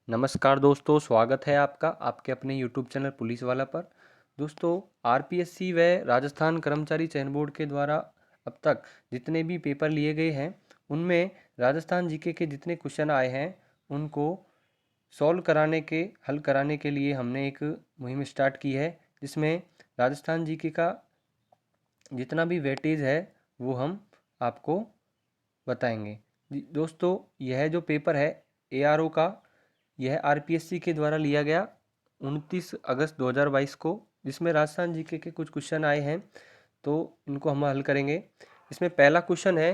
नमस्कार दोस्तों, स्वागत है आपका आपके अपने यूट्यूब चैनल पुलिस वाला पर। दोस्तों, आरपीएससी व राजस्थान कर्मचारी चयन बोर्ड के द्वारा अब तक जितने भी पेपर लिए गए हैं उनमें राजस्थान जीके के जितने क्वेश्चन आए हैं उनको हल कराने के लिए हमने एक मुहिम स्टार्ट की है, जिसमें राजस्थान जीके का जितना भी वेटेज है वो हम आपको बताएंगे। दोस्तों, यह जो पेपर है एआरओ का, यह आरपीएससी के द्वारा लिया गया 29 अगस्त 2022 को, जिसमें राजस्थान जीके के कुछ क्वेश्चन आए हैं तो इनको हम हल करेंगे। इसमें पहला क्वेश्चन है,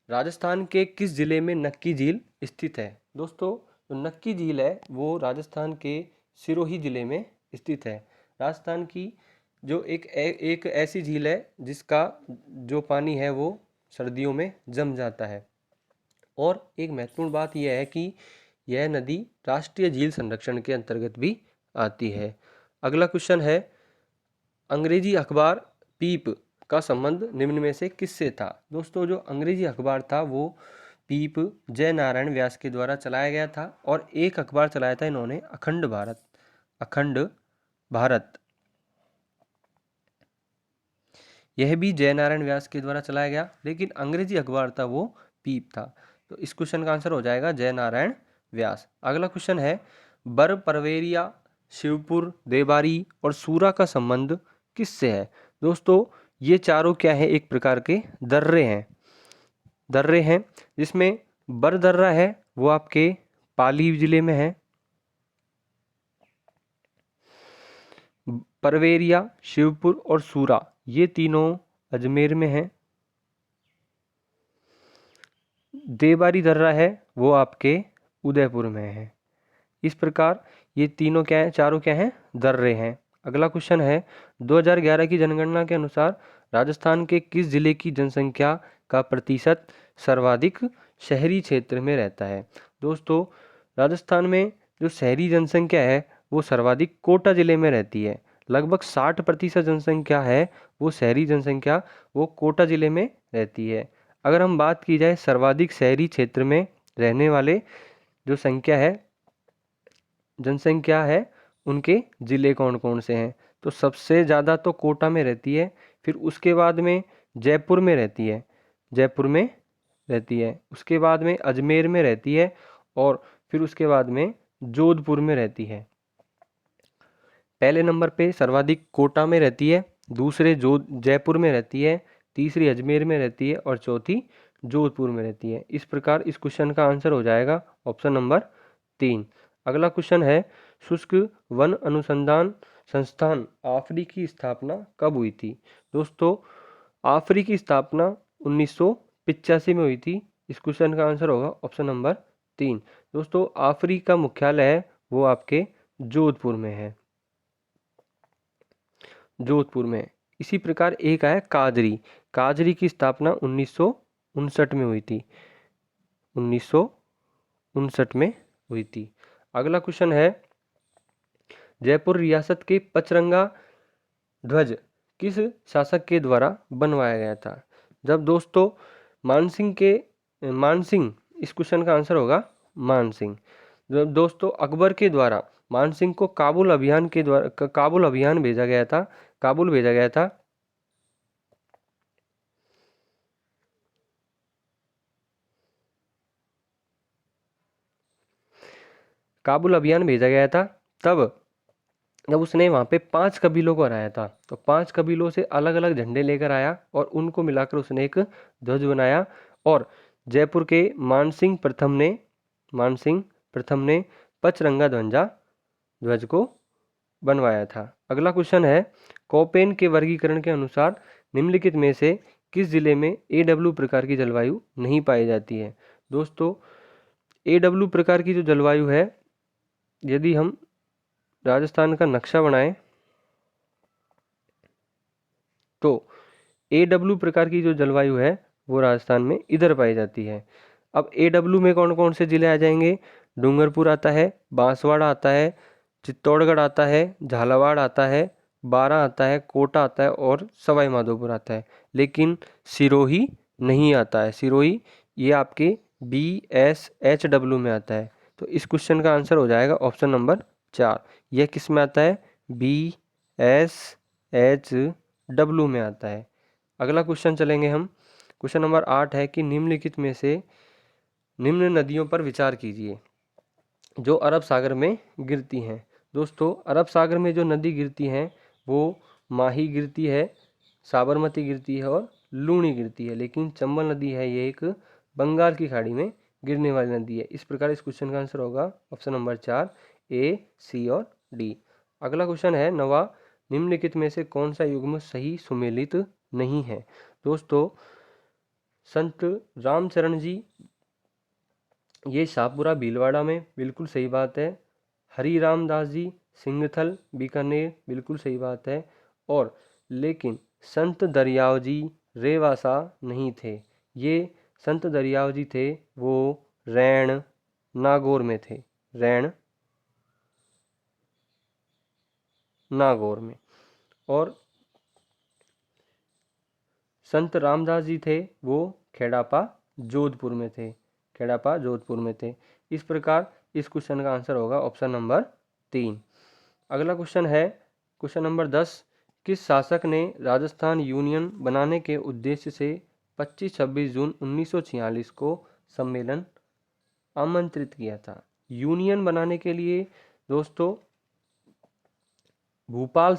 राजस्थान के किस जिले में नक्की झील स्थित है। दोस्तों, जो नक्की झील है वो राजस्थान के सिरोही जिले में स्थित है। राजस्थान की जो एक ऐसी झील है जिसका जो पानी है वो सर्दियों में जम जाता है। और एक महत्वपूर्ण बात यह है कि यह नदी राष्ट्रीय झील संरक्षण के अंतर्गत भी आती है। अगला क्वेश्चन है, अंग्रेजी अखबार पीप का संबंध निम्न में से किससे था। दोस्तों, जो अंग्रेजी अखबार था वो पीप जय नारायण व्यास के द्वारा चलाया गया था, और एक अखबार चलाया था इन्होंने अखंड भारत, यह भी जय नारायण व्यास के द्वारा चलाया गया, लेकिन अंग्रेजी अखबार था वो पीप था। तो इस क्वेश्चन का आंसर हो जाएगा जय नारायण व्यास। अगला क्वेश्चन है, बर परवेरिया, शिवपुर, देबारी और सूरा का संबंध किससे है। दोस्तों, ये चारों क्या है, एक प्रकार के दर्रे हैं जिसमें बर दर्रा है वो आपके पाली जिले में है, परवेरिया, शिवपुर और सूरा ये तीनों अजमेर में हैं। देबारी दर्रा है वो आपके उदयपुर में है। इस प्रकार ये तीनों क्या हैं, चारों क्या हैं, दर्रे हैं। अगला क्वेश्चन है, 2011 की जनगणना के अनुसार राजस्थान के किस जिले की जनसंख्या का प्रतिशत सर्वाधिक शहरी क्षेत्र में रहता है। दोस्तों, राजस्थान में जो शहरी जनसंख्या है वो सर्वाधिक कोटा जिले में रहती है। लगभग 60% जनसंख्या है वो शहरी जनसंख्या वो कोटा जिले में रहती है। अगर हम बात की जाए सर्वाधिक शहरी क्षेत्र में रहने वाले जो जनसंख्या है उनके ज़िले कौन कौन से हैं, तो सबसे ज़्यादा तो कोटा में रहती है, फिर उसके बाद में जयपुर में रहती है, उसके बाद में अजमेर में रहती है, और फिर उसके बाद में जोधपुर में रहती है। पहले नंबर पे सर्वाधिक कोटा में रहती है, दूसरे जयपुर में रहती है, तीसरी अजमेर में रहती है और चौथी जोधपुर में रहती है। इस प्रकार इस क्वेश्चन का आंसर हो जाएगा ऑप्शन नंबर 3। अगला क्वेश्चन है, शुष्क वन अनुसंधान संस्थान आफरी की स्थापना कब हुई थी। दोस्तों, आफरी की स्थापना 1985 में हुई थी। इस क्वेश्चन का आंसर होगा ऑप्शन नंबर 3। दोस्तों, आफरी का मुख्यालय है वो आपके जोधपुर में है, जोधपुर में। इसी प्रकार एक है काजरी की स्थापना 1959 में हुई थी, 1959 में हुई थी। अगला क्वेश्चन है, जयपुर रियासत के पचरंगा ध्वज किस शासक के द्वारा बनवाया गया था। जब दोस्तों मानसिंह, इस क्वेश्चन का आंसर होगा मानसिंह। जब दोस्तों अकबर के द्वारा मानसिंह को काबुल अभियान भेजा गया था, काबुल भेजा गया था, काबुल अभियान भेजा गया था तब जब उसने वहाँ पे 5 कबीलों को हराया था। तो 5 कबीलों से अलग अलग झंडे लेकर आया और उनको मिलाकर उसने एक ध्वज बनाया, और जयपुर के मानसिंह प्रथम ने पचरंगा ध्वज को बनवाया था। अगला क्वेश्चन है, कोपेन के वर्गीकरण के अनुसार निम्नलिखित में से किस जिले में AW प्रकार की जलवायु नहीं पाई जाती है। दोस्तों, AW प्रकार की जो जलवायु है, यदि हम राजस्थान का नक्शा बनाएं तो AW प्रकार की जो जलवायु है वो राजस्थान में इधर पाई जाती है। अब AW में कौन कौन से जिले आ जाएंगे, डूंगरपुर आता है, बांसवाड़ा आता है, चित्तौड़गढ़ आता है, झालावाड़ आता है, बारां आता है, कोटा आता है और सवाई माधोपुर आता है, लेकिन सिरोही नहीं आता है। सिरोही ये आपके BSHW में आता है। तो इस क्वेश्चन का आंसर हो जाएगा ऑप्शन नंबर 4। यह किस में आता है? BSHW में आता है। अगला क्वेश्चन चलेंगे हम। क्वेश्चन नंबर 8 है कि निम्नलिखित में से निम्न नदियों पर विचार कीजिए जो अरब सागर में गिरती हैं। दोस्तों, अरब सागर में जो नदी गिरती हैं वो माही गिरती है, साबरमती गिरती है और लूनी गिरती है, लेकिन चंबल नदी है ये एक बंगाल की खाड़ी में गिरने वाली नदी है। इस प्रकार इस क्वेश्चन का आंसर होगा ऑप्शन नंबर 4 A, C और D। अगला क्वेश्चन है 9वां, निम्नलिखित में से कौन सा युग्म सही सुमेलित नहीं है? दोस्तों, संत रामचरण जी ये शाहपुरा भीलवाड़ा में, बिल्कुल सही बात है। हरि रामदास जी सिंगथल बीकानेर, बिल्कुल सही बात है। और लेकिन संत दरियाव जी रेवासा नहीं थे। ये संत दरियाव जी थे वो रैण नागौर में थे, रैण नागौर में। और संत रामदास जी थे वो खेड़ापा जोधपुर में थे, खेड़ापा जोधपुर में थे। इस प्रकार इस क्वेश्चन का आंसर होगा ऑप्शन नंबर 3। अगला क्वेश्चन है क्वेश्चन नंबर 10, किस शासक ने राजस्थान यूनियन बनाने के उद्देश्य से 25-26 जून 1946 को सम्मेलन आमंत्रित किया था? यूनियन बनाने के लिए दोस्तों भूपाल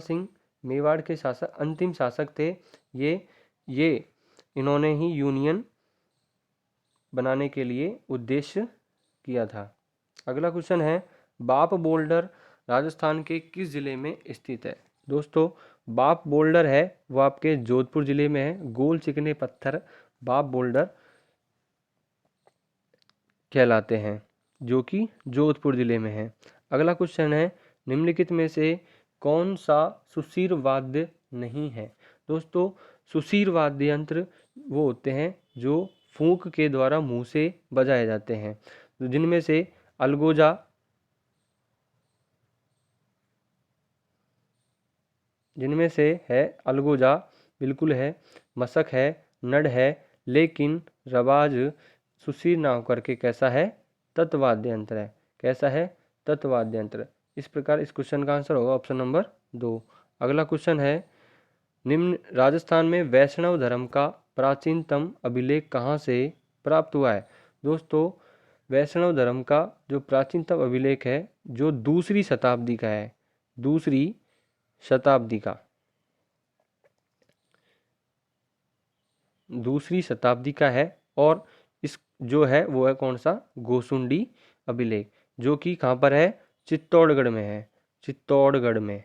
सिंह मेवाड़ के शासक, अंतिम शासक थे। ये इन्होंने ही यूनियन बनाने के लिए उद्देश्य किया था। अगला क्वेश्चन है बाप बोल्डर राजस्थान के किस जिले में स्थित है? दोस्तों, बाप बोल्डर है वो आपके जोधपुर जिले में है। गोल चिकने पत्थर बाप बोल्डर कहलाते हैं, जो कि जोधपुर जिले में है। अगला क्वेश्चन है निम्नलिखित में से कौन सा सुशीर वाद्य नहीं है? दोस्तों, सुशीर वाद्य यंत्र वो होते हैं जो फूंक के द्वारा मुंह से बजाए जाते हैं, जिनमें से अलगोजा, जिनमें से है अलगोजा बिल्कुल है, मशक है, नड है, लेकिन रवाज सुशीर ना होकर के कैसा है? तत्वाद्य यंत्र है। कैसा है? तत्वाद्य यंत्र। इस प्रकार इस क्वेश्चन का आंसर होगा ऑप्शन नंबर 2। अगला क्वेश्चन है निम्न राजस्थान में वैष्णव धर्म का प्राचीनतम अभिलेख कहाँ से प्राप्त हुआ है? दोस्तों, वैष्णव धर्म का जो प्राचीनतम अभिलेख है जो दूसरी शताब्दी का है, दूसरी शताब्दी का, दूसरी शताब्दी का है। और इस जो है वो है कौन सा? गोसुंडी अभिलेख, जो कि कहाँ पर है? चित्तौड़गढ़ में है, चित्तौड़गढ़ में,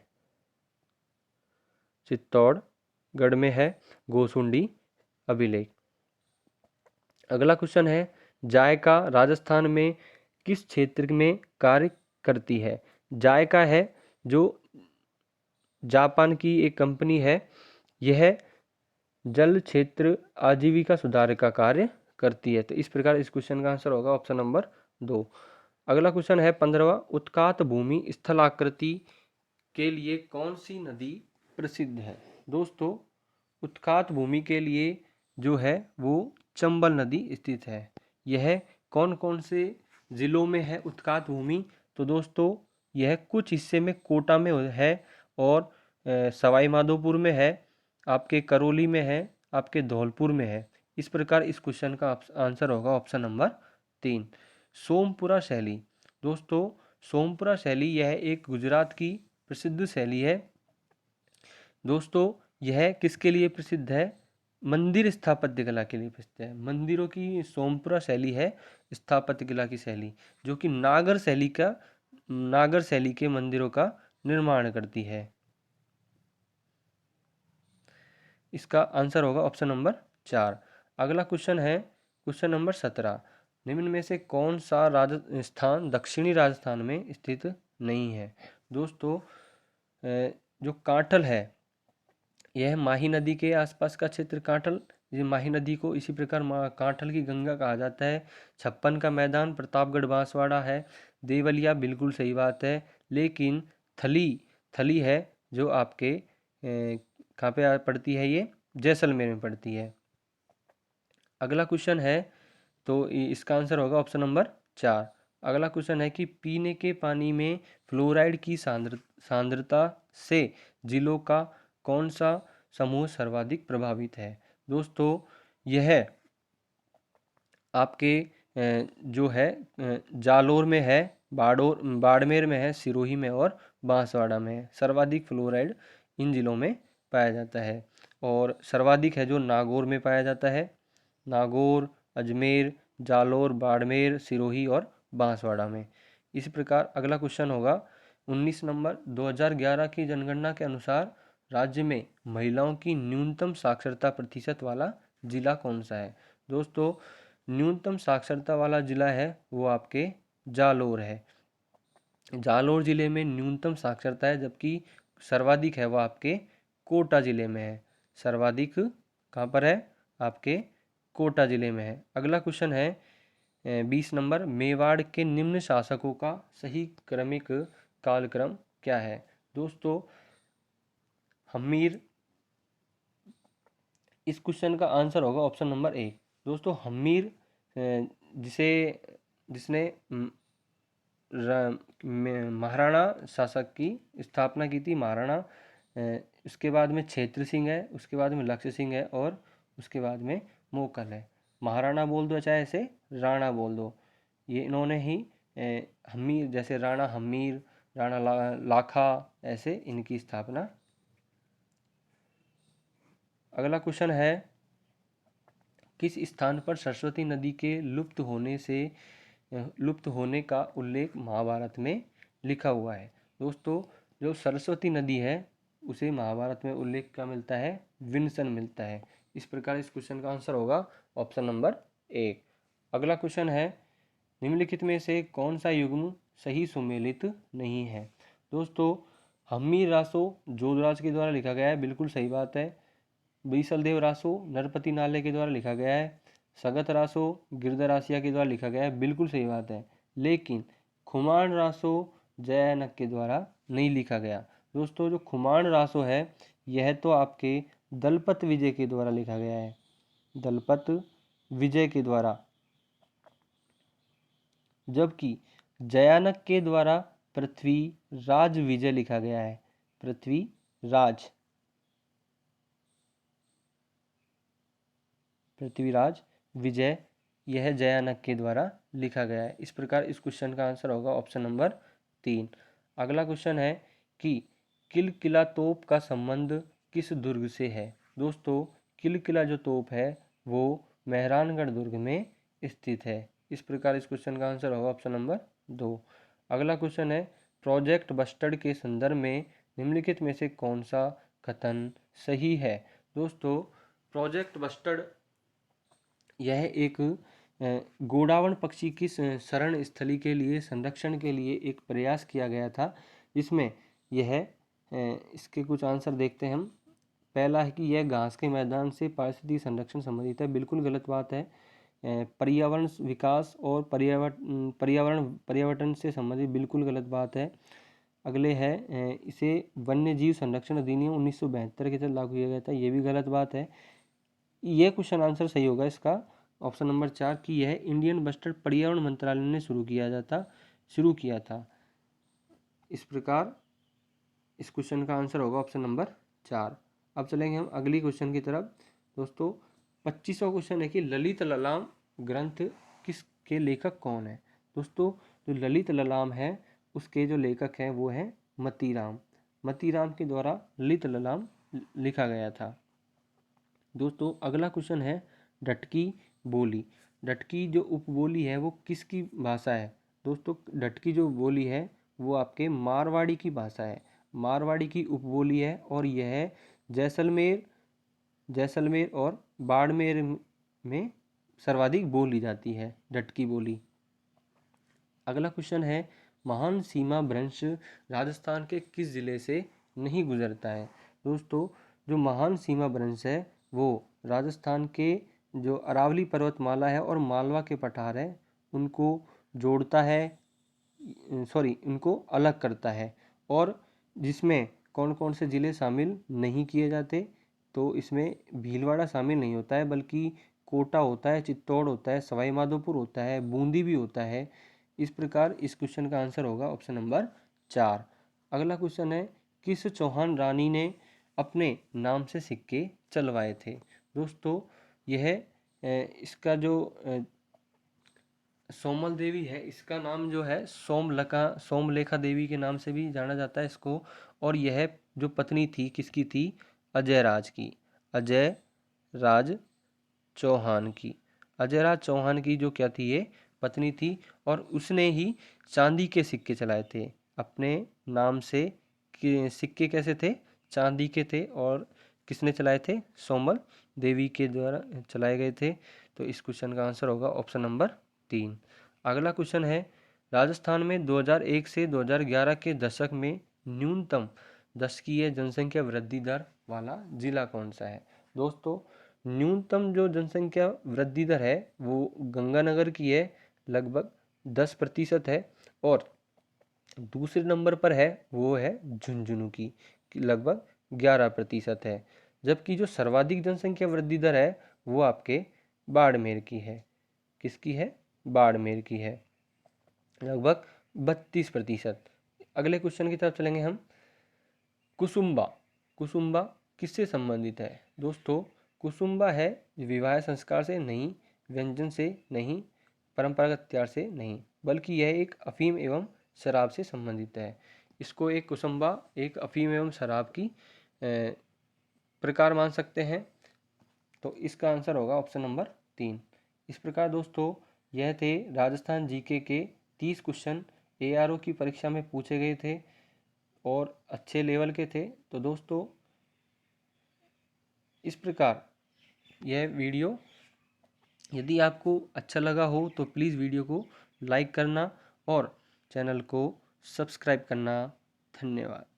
चित्तौड़गढ़ में है गोसुंडी अभिलेख। अगला क्वेश्चन है जायका राजस्थान में किस क्षेत्र में कार्य करती है? जायका है जो जापान की एक कंपनी है। यह जल क्षेत्र आजीविका सुधार का कार्य करती है। तो इस प्रकार इस क्वेश्चन का आंसर होगा ऑप्शन नंबर 2। अगला क्वेश्चन है 15वां, उत्कात भूमि स्थलाकृति के लिए कौन सी नदी प्रसिद्ध है? दोस्तों, उत्कात भूमि के लिए जो है वो चंबल नदी स्थित है। यह कौन कौन से जिलों में है उत्कात भूमि? तो दोस्तों, यह कुछ हिस्से में कोटा में है और सवाई माधोपुर में है, आपके करौली में है, आपके धौलपुर में है। इस प्रकार इस क्वेश्चन का आंसर होगा ऑप्शन नंबर 3, सोमपुरा शैली। दोस्तों, सोमपुरा शैली यह एक गुजरात की प्रसिद्ध शैली है। दोस्तों, यह किसके लिए प्रसिद्ध है? मंदिर स्थापत्य कला के लिए प्रसिद्ध है। मंदिरों की सोमपुरा शैली है स्थापत्य कला की शैली, जो कि नागर शैली के मंदिरों का निर्माण करती है। इसका आंसर होगा ऑप्शन नंबर 4। अगला क्वेश्चन है क्वेश्चन नंबर 17, निम्न में से कौन सा राजस्थान दक्षिणी राजस्थान में स्थित नहीं है? दोस्तों, जो कांठल है यह माही नदी के आसपास का क्षेत्र कांठल, ये माही नदी को इसी प्रकार कांठल की गंगा कहा जाता है। छप्पन का मैदान प्रतापगढ़ बांसवाड़ा है। देवलिया बिल्कुल सही बात है, लेकिन थली है जो आपके कहाँ पे पड़ती है? ये जैसलमेर में पड़ती है। अगला क्वेश्चन है तो इसका आंसर होगा ऑप्शन नंबर 4। अगला क्वेश्चन है कि पीने के पानी में फ्लोराइड की सांद्रता से जिलों का कौन सा समूह सर्वाधिक प्रभावित है। दोस्तों यह आपके जो है जालोर में है, बाड़मेर में है, सिरोही में और बांसवाड़ा में है। सर्वाधिक फ्लोराइड इन जिलों में पाया जाता है। और सर्वाधिक है जो नागौर में पाया जाता है। नागौर, अजमेर, जालोर, बाड़मेर, सिरोही और बांसवाड़ा में। इसी प्रकार अगला क्वेश्चन होगा 19 नंबर, 2011 की जनगणना के अनुसार राज्य में महिलाओं की न्यूनतम साक्षरता प्रतिशत वाला जिला कौन सा है। दोस्तों न्यूनतम साक्षरता वाला जिला है वो आपके जालोर है। जालोर जिले में न्यूनतम साक्षरता है, जबकि सर्वाधिक है वो आपके कोटा जिले में है। सर्वाधिक कहाँ पर है, आपके कोटा जिले में है। अगला क्वेश्चन है 20 नंबर, मेवाड़ के निम्न शासकों का सही क्रमिक कालक्रम क्या है। दोस्तों हम्मीर, इस क्वेश्चन का आंसर होगा ऑप्शन नंबर ए। दोस्तों हम्मीर जिसे जिसने महाराणा शासक की स्थापना की थी, महाराणा, उसके बाद में क्षेत्र सिंह है, उसके बाद में लक्ष्य सिंह है और उसके बाद में मोकल है। महाराणा बोल दो चाहे इसे राणा बोल दो, ये इन्होंने ही हम्मीर, जैसे राणा हम्मीर, राणा लाखा, ऐसे इनकी स्थापना। अगला क्वेश्चन है किस स्थान पर सरस्वती नदी के लुप्त होने का उल्लेख महाभारत में लिखा हुआ है। दोस्तों जो सरस्वती नदी है उसे महाभारत में उल्लेख क्या मिलता है, विंसन मिलता है। इस प्रकार इस क्वेश्चन का आंसर होगा ऑप्शन नंबर ए। अगला क्वेश्चन है निम्नलिखित में से कौन सा युग्म सही सुमेलित नहीं है। दोस्तों हम्मीर रासो जोधराज के द्वारा लिखा गया है, बिल्कुल सही बात है। बीसलदेव रासो नरपति नाले के द्वारा लिखा गया है। सगत रासो गिरधरासिया के द्वारा लिखा गया है, बिल्कुल सही बात है। लेकिन खुमान रासो जयानक के द्वारा नहीं लिखा गया। दोस्तों जो खुमान रासो है यह तो आपके दलपत विजय के द्वारा लिखा गया है, दलपत विजय के द्वारा, जबकि जयानक के द्वारा पृथ्वी राज विजय लिखा गया है। पृथ्वीराज विजय यह जयानक के द्वारा लिखा गया है। इस प्रकार इस क्वेश्चन का आंसर होगा ऑप्शन नंबर 3। अगला क्वेश्चन है कि किलकिला तोप का संबंध किस दुर्ग से है। दोस्तों किलकिला जो तोप है वो मेहरानगढ़ दुर्ग में स्थित है। इस प्रकार इस क्वेश्चन का आंसर होगा ऑप्शन नंबर 2। अगला क्वेश्चन है प्रोजेक्ट बस्टर्ड के संदर्भ में निम्नलिखित में से कौन सा कथन सही है। दोस्तों प्रोजेक्ट बस्टर्ड यह एक गोडावण पक्षी की शरण स्थली के लिए संरक्षण के लिए एक प्रयास किया गया था, जिसमें यह इसके कुछ आंसर देखते हैं हम। पहला है कि यह घास के मैदान से पारिस्थितिक संरक्षण संबंधित है, बिल्कुल गलत बात है। पर्यावरण विकास और पर्यावरण से संबंधित, बिल्कुल गलत बात है। अगले है इसे वन्य जीव संरक्षण अधिनियम 1972 के तहत लागू किया गया था, ये भी गलत बात है। यह क्वेश्चन आंसर सही होगा इसका ऑप्शन नंबर 4 कि यह इंडियन बस्टर्ड पर्यावरण मंत्रालय ने शुरू किया था। इस प्रकार इस क्वेश्चन का आंसर होगा ऑप्शन नंबर 4। अब चलेंगे हम अगली क्वेश्चन की तरफ। दोस्तों 25वां क्वेश्चन है कि ललित ललाम ग्रंथ किसके लेखक कौन है। दोस्तों जो ललित ललाम है उसके जो लेखक हैं वो हैं मतीराम के द्वारा ललित ललाम लिखा गया था। दोस्तों अगला क्वेश्चन है डटकी बोली। डटकी जो उपबोली है वो किसकी भाषा है। दोस्तों डटकी जो बोली है वो आपके मारवाड़ी की भाषा है, मारवाड़ी की उपबोली है और यह जैसलमेर और बाड़मेर में सर्वाधिक बोली जाती है डटकी बोली। अगला क्वेश्चन है महान सीमा भ्रंश राजस्थान के किस जिले से नहीं गुजरता है। दोस्तों जो महान सीमा भ्रंश है वो राजस्थान के जो अरावली पर्वतमाला है और मालवा के पठार है उनको जोड़ता है, उनको अलग करता है। और जिसमें कौन कौन से ज़िले शामिल नहीं किए जाते, तो इसमें भीलवाड़ा शामिल नहीं होता है, बल्कि कोटा होता है, चित्तौड़ होता है, सवाई माधोपुर होता है, बूंदी भी होता है। इस प्रकार इस क्वेश्चन का आंसर होगा ऑप्शन नंबर 4। अगला क्वेश्चन है, किस चौहान रानी ने अपने नाम से सिक्के चलवाए थे? दोस्तों यह इसका जो सोमल देवी है, इसका नाम जो है सोमलेखा देवी के नाम से भी जाना जाता है इसको। और यह जो पत्नी थी किसकी थी? अजय राज की, अजय राज चौहान की। अजय राज चौहान की जो क्या थी, ये पत्नी थी। और उसने ही चांदी के सिक्के चलाए थे अपने नाम से। सिक्के कैसे थे? चांदी के थे। और किसने चलाए थे? सोमल देवी के द्वारा चलाए गए थे। तो इस क्वेश्चन का आंसर होगा ऑप्शन नंबर 3। अगला क्वेश्चन है, राजस्थान में 2001 से 2011 के दशक में न्यूनतम दशकीय जनसंख्या वृद्धि दर वाला जिला कौन सा है? दोस्तों न्यूनतम जो जनसंख्या वृद्धि दर है वो गंगानगर की है, लगभग 10% है। और दूसरे नंबर पर है वो है झुंझुनू की लगभग 11% है। जबकि जो सर्वाधिक जनसंख्या वृद्धि दर है वो आपके बाड़मेर की है। किसकी है? बाड़मेर की है, लगभग 32%। अगले क्वेश्चन की तरफ चलेंगे हम। कुसुम्बा, कुसुम्बा किससे संबंधित है? दोस्तों कुसुम्बा है विवाह संस्कार से नहीं, व्यंजन से नहीं, परंपरागत हथियार से नहीं, बल्कि यह एक अफीम एवं शराब से संबंधित है। इसको एक कुसुम्बा एक अफीम एवं शराब की प्रकार मान सकते हैं। तो इसका आंसर होगा ऑप्शन नंबर 3। इस प्रकार दोस्तों यह थे राजस्थान जीके के 30 क्वेश्चन एआरओ की परीक्षा में पूछे गए थे और अच्छे लेवल के थे। तो दोस्तों इस प्रकार यह वीडियो यदि आपको अच्छा लगा हो तो प्लीज़ वीडियो को लाइक करना और चैनल को सब्सक्राइब करना। धन्यवाद।